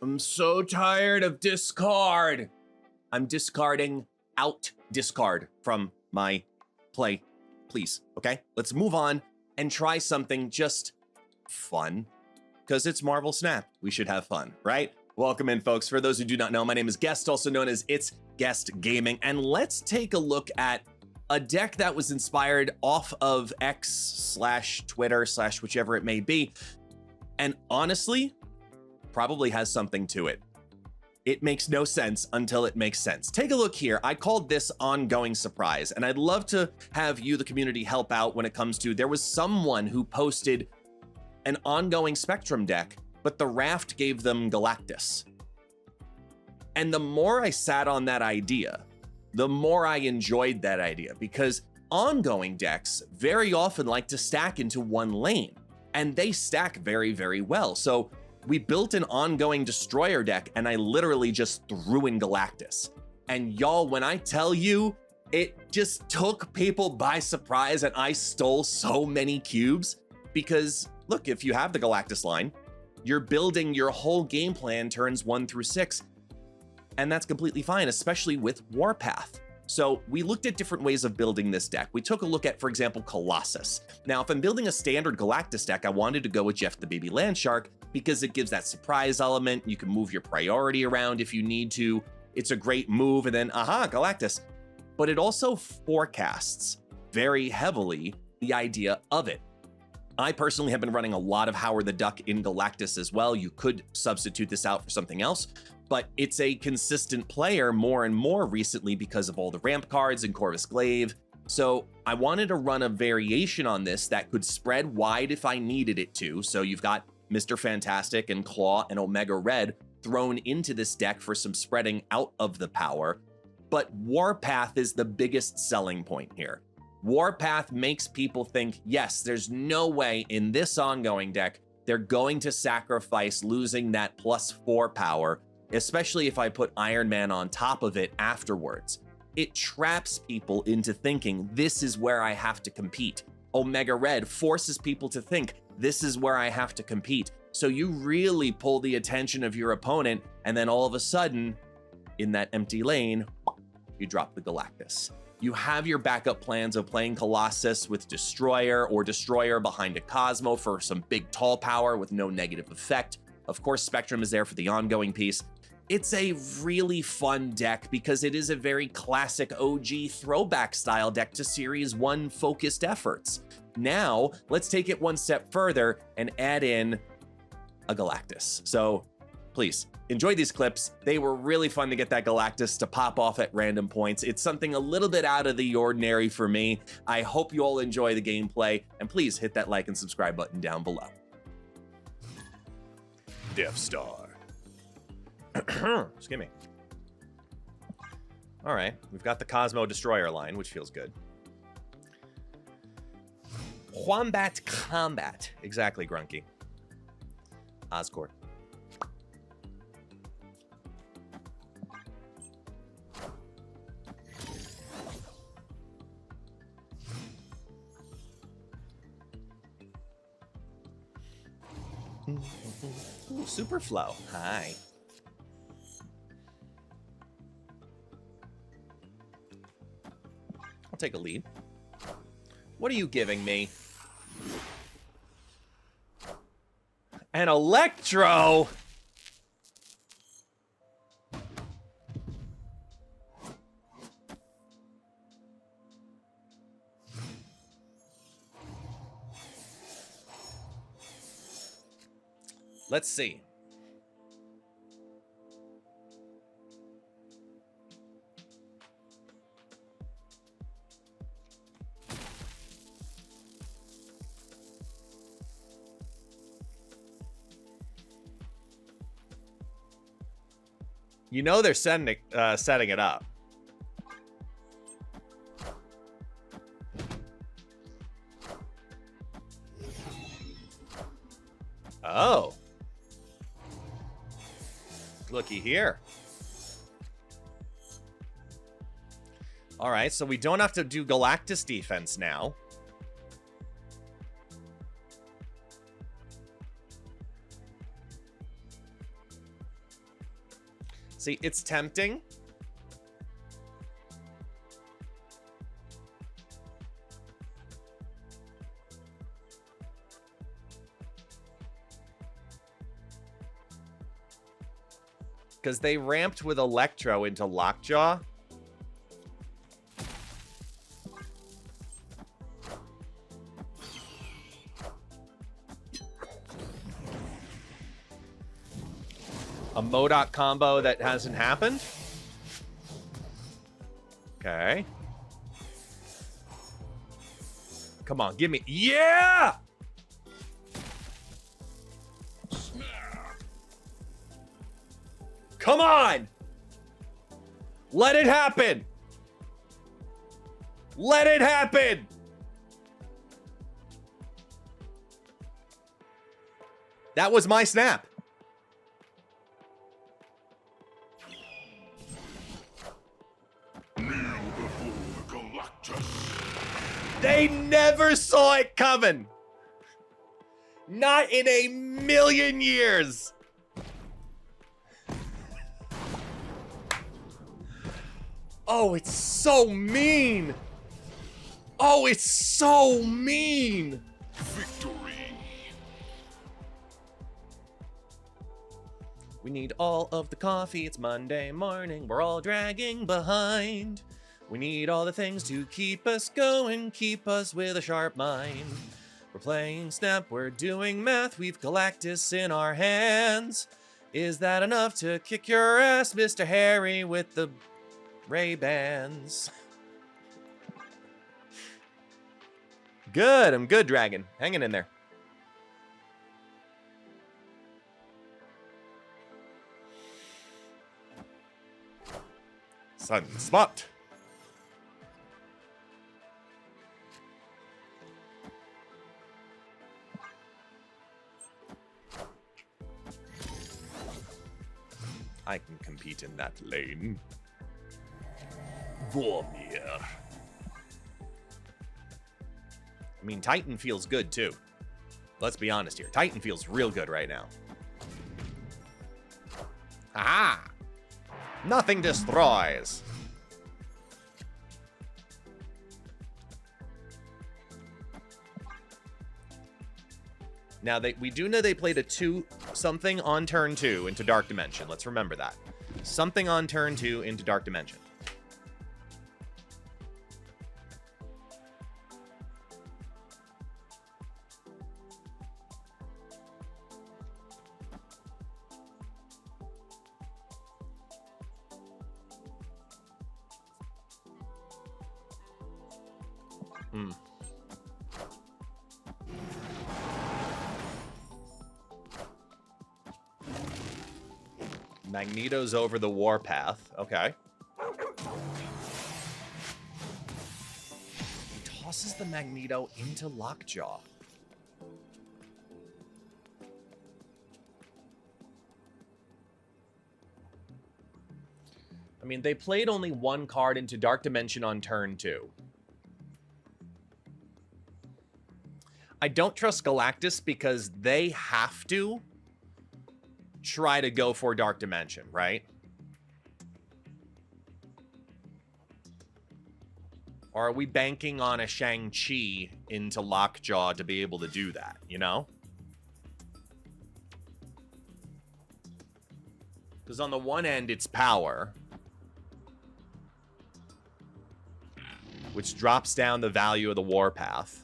I'm so tired of discard. I'm discarding out discard from my play, please, okay? Let's move on and try something just fun, because it's Marvel Snap. We should have fun, right? Welcome in, folks. For those who do not know, my name is Guest, also known as ItsGuestGaming, and let's take a look at a deck that was inspired off of X/Twitter/ whichever it may be, and honestly, probably has something to it. It makes no sense until it makes sense. Take a look here. I called this ongoing surprise, and I'd love to have you, the community, help out when it comes to, there was someone who posted an ongoing Spectrum deck, but the raft gave them Galactus. And the more I sat on that idea, the more I enjoyed that idea, because ongoing decks very often like to stack into one lane, and they stack very, very well. So we built an ongoing destroyer deck, and I literally just threw in Galactus. And y'all, when I tell you, it just took people by surprise, and I stole so many cubes. Because look, if you have the Galactus line, you're building your whole game plan turns 1 through 6. And that's completely fine, especially with Warpath. So we looked at different ways of building this deck. We took a look at, for example, Colossus. Now, if I'm building a standard Galactus deck, I wanted to go with Jeff the Baby Landshark because it gives that surprise element. You can move your priority around if you need to. It's a great move, and then, aha, Galactus. But it also forecasts very heavily the idea of it. I personally have been running a lot of Howard the Duck in Galactus as well. You could substitute this out for something else, but it's a consistent player more and more recently because of all the ramp cards and Corvus Glaive. So I wanted to run a variation on this that could spread wide if I needed it to. So you've got Mr. Fantastic and Claw and Omega Red thrown into this deck for some spreading out of the power. But Warpath is the biggest selling point here. Warpath makes people think, yes, there's no way in this ongoing deck they're going to sacrifice losing that +4 power, especially if I put Iron Man on top of it afterwards. It traps people into thinking this is where I have to compete. Omega Red forces people to think this is where I have to compete. So you really pull the attention of your opponent, and then all of a sudden, in that empty lane, you drop the Galactus. You have your backup plans of playing Colossus with Destroyer, or Destroyer behind a Cosmo for some big tall power with no negative effect. Of course, Spectrum is there for the ongoing piece. It's a really fun deck because it is a very classic OG throwback style deck to Series 1 focused efforts. Now, let's take it one step further and add in a Galactus. So please, enjoy these clips. They were really fun to get that Galactus to pop off at random points. It's something a little bit out of the ordinary for me. I hope you all enjoy the gameplay, and please hit that like and subscribe button down below. Death Star. Excuse me. All right, we've got the Cosmo Destroyer line, which feels good. Wombat Combat. Exactly, Grunky. Oscorp. Ooh, Superflow. Hi. I'll take a lead. What are you giving me? An Electro! Let's see. You know they're setting it up. Oh. Looky here. All right, so we don't have to do Galactus defense now. See, it's tempting. Because they ramped with Electro into Lockjaw. A Modok combo that hasn't happened. Okay. Come on, give me... Yeah! Come on! Let it happen! Let it happen! That was my snap. Kneel before the Galactus. They never saw it coming. Not in a million years. Oh, it's so mean. Oh, it's so mean. Victory. We need all of the coffee. It's Monday morning. We're all dragging behind. We need all the things to keep us going, keep us with a sharp mind. We're playing Snap, we're doing math, we've Galactus in our hands. Is that enough to kick your ass, Mr. Harry, with the Ray-Bans? Good, I'm good, Dragon. Hanging in there. Sunspot. I can compete in that lane. Vormir. I mean, Titan feels good, too. Let's be honest here. Titan feels real good right now. Aha! Nothing destroys. Now, we do know they played a 2-something on turn 2 into Dark Dimension. Let's remember that. Something on turn 2 into Dark Dimension. Magneto's over the warpath. Okay. He tosses the Magneto into Lockjaw. I mean, they played only one card into Dark Dimension on turn 2. I don't trust Galactus because they have to try to go for Dark Dimension, right? Or are we banking on a Shang-Chi into Lockjaw to be able to do that, you know? Because on the one end, it's power, which drops down the value of the warpath.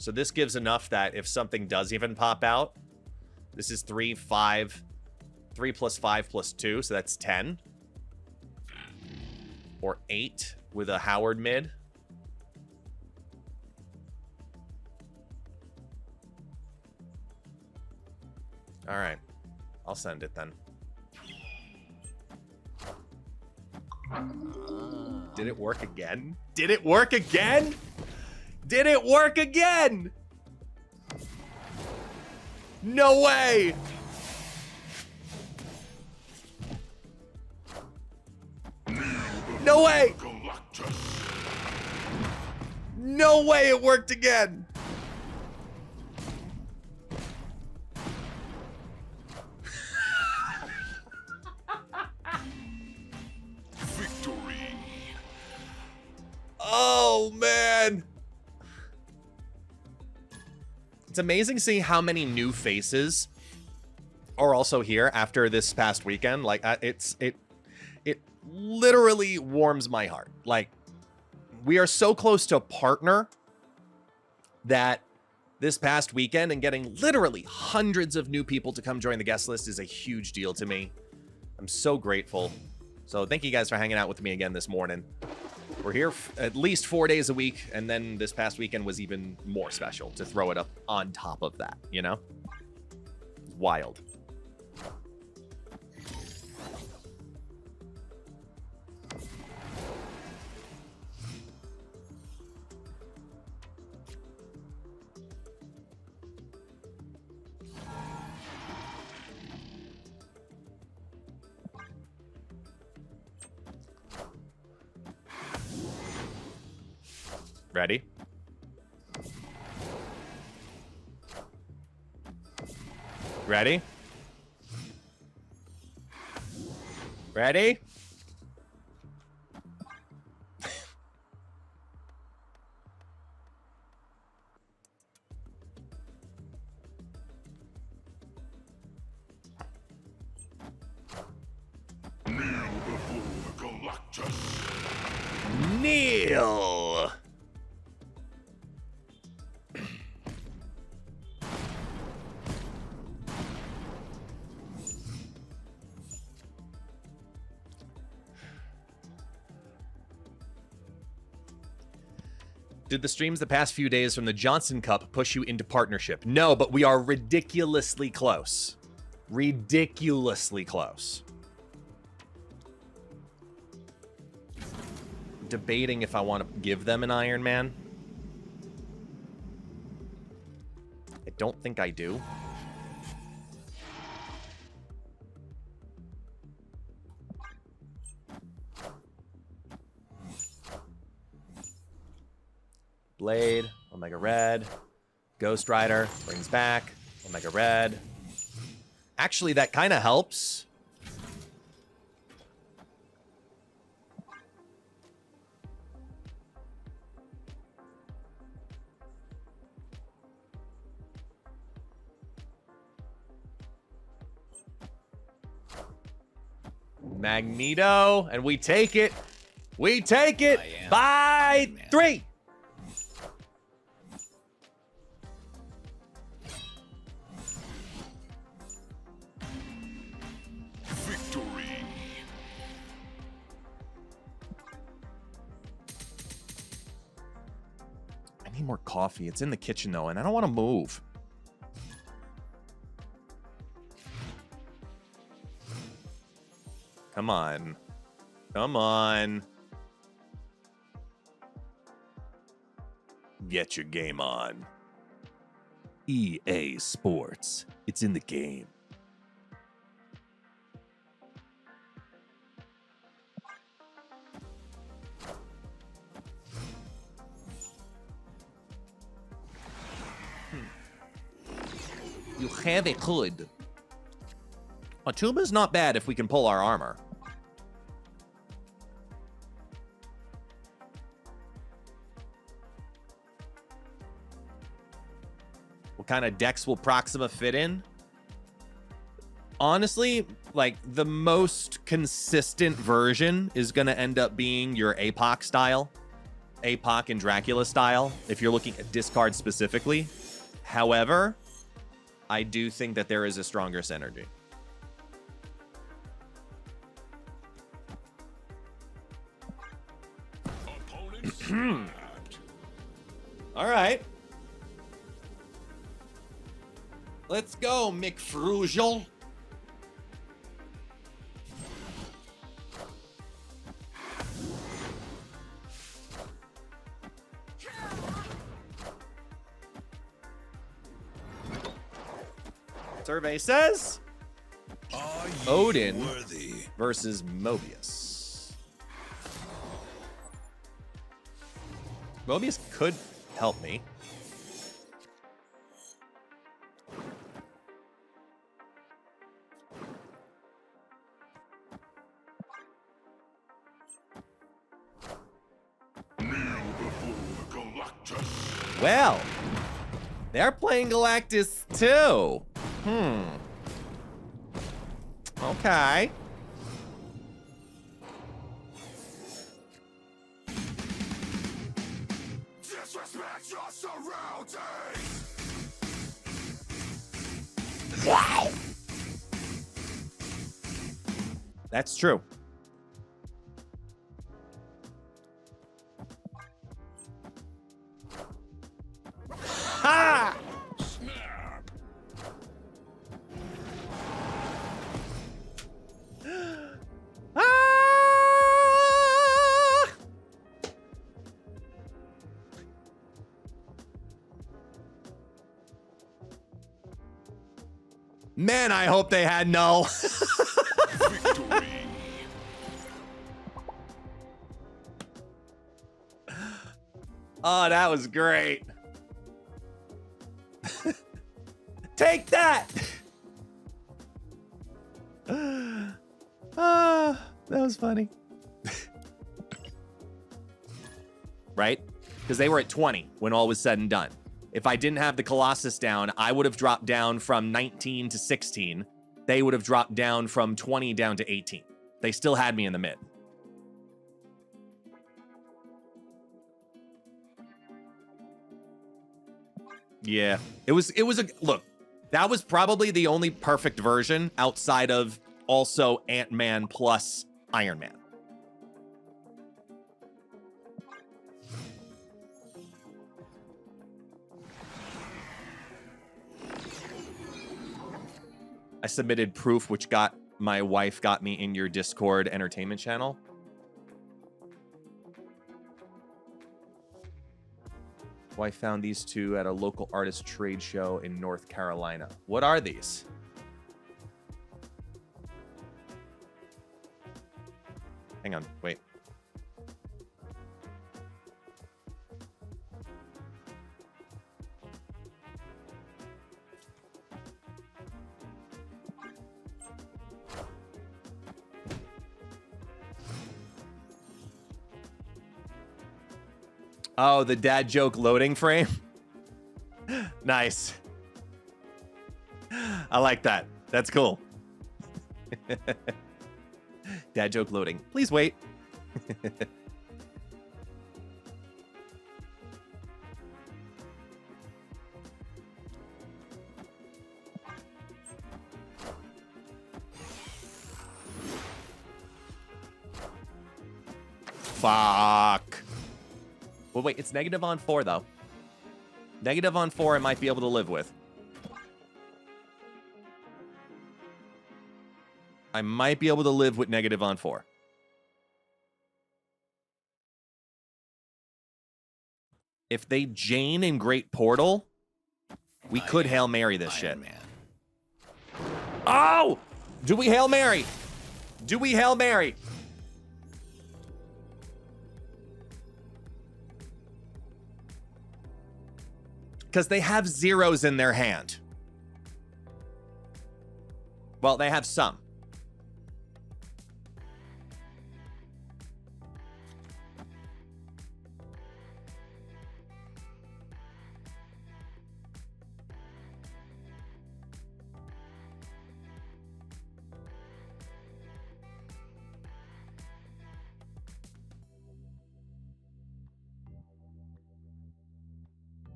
So this gives enough that if something does even pop out, this is 3, 5, 3 plus 5 plus 2, so that's 10. Or 8 with a Howard mid. All right, I'll send it then. Did it work again? Did it work again? Did it work again? No way! No way! No way it worked again! it's amazing to see how many new faces are also here after this past weekend. Like, it literally warms my heart. Like, we are so close to a partner that this past weekend and getting literally hundreds of new people to come join the guest list is a huge deal to me. I'm so grateful. So thank you guys for hanging out with me again this morning. We're here at least 4 days a week, and then this past weekend was even more special to throw it up on top of that, you know? Wild. Ready? Ready? Ready? Kneel before Galactus. Kneel! Did the streams the past few days from the Johnson Cup push you into partnership? No, but we are ridiculously close. Ridiculously close. Debating if I want to give them an Iron Man. I don't think I do. Blade, Omega Red. Ghost Rider brings back Omega Red. Actually, that kind of helps. Magneto, and we take it. We take it by 3. Victory. I need more coffee. It's in the kitchen, though, and I don't want to move. Come on. Come on. Get your game on. EA Sports. It's in the game. You have a hood. A tuba's not bad if we can pull our armor. What kind of decks will Proxima fit in? Honestly, like, the most consistent version is going to end up being your APOC style. APOC and Dracula style, if you're looking at discard specifically. However, I do think that there is a stronger synergy. All right. Let's go, McFrugal. Survey says Odin versus Mobius. Mobius could help me. Kneel before Galactus. Well, They're playing Galactus too. Okay. Disrespect your surroundings. Wow. That's true. Ha! Snap. Ah! Man, I hope they had null. Victory. Oh, that was great. Take that. That was funny. Right? Because they were at 20 when all was said and done. If I didn't have the Colossus down, I would have dropped down from 19 to 16. They would have dropped down from 20 down to 18. They still had me in the mid. Yeah, it was a look. That was probably the only perfect version outside of also Ant-Man plus Iron Man. I submitted proof, which got my wife got me in your Discord entertainment channel. Wife found these two at a local artist trade show in North Carolina. What are these? Hang on, wait. Oh, the dad joke loading frame. Nice. I like that. That's cool. Dad joke loading. Please wait. Fuck. Well, wait, it's negative on 4, though. Negative on 4 I might be able to live with. I might be able to live with negative on 4. If they Jane in Great Portal, we could Hail Mary this shit. Oh! Do we Hail Mary? Do we Hail Mary? Because they have zeros in their hand. Well, they have some.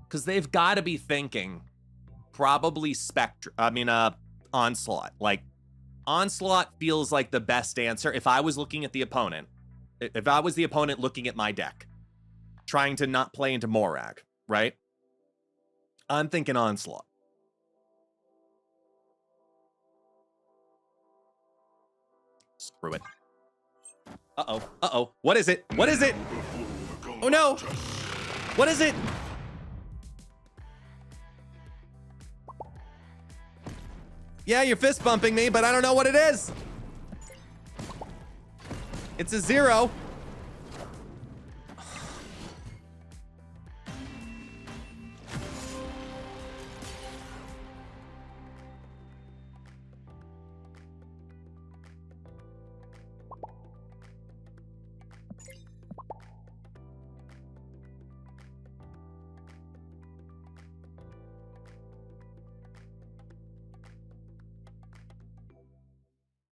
Because they've got to be thinking probably Onslaught. Like, Onslaught feels like the best answer. If I was looking at the opponent, if I was the opponent looking at my deck, trying to not play into Morag, right? I'm thinking Onslaught. Screw it. Uh-oh. Uh-oh. What is it? What is it? Oh, no. What is it? Yeah, you're fist bumping me, but I don't know what it is. It's a 0.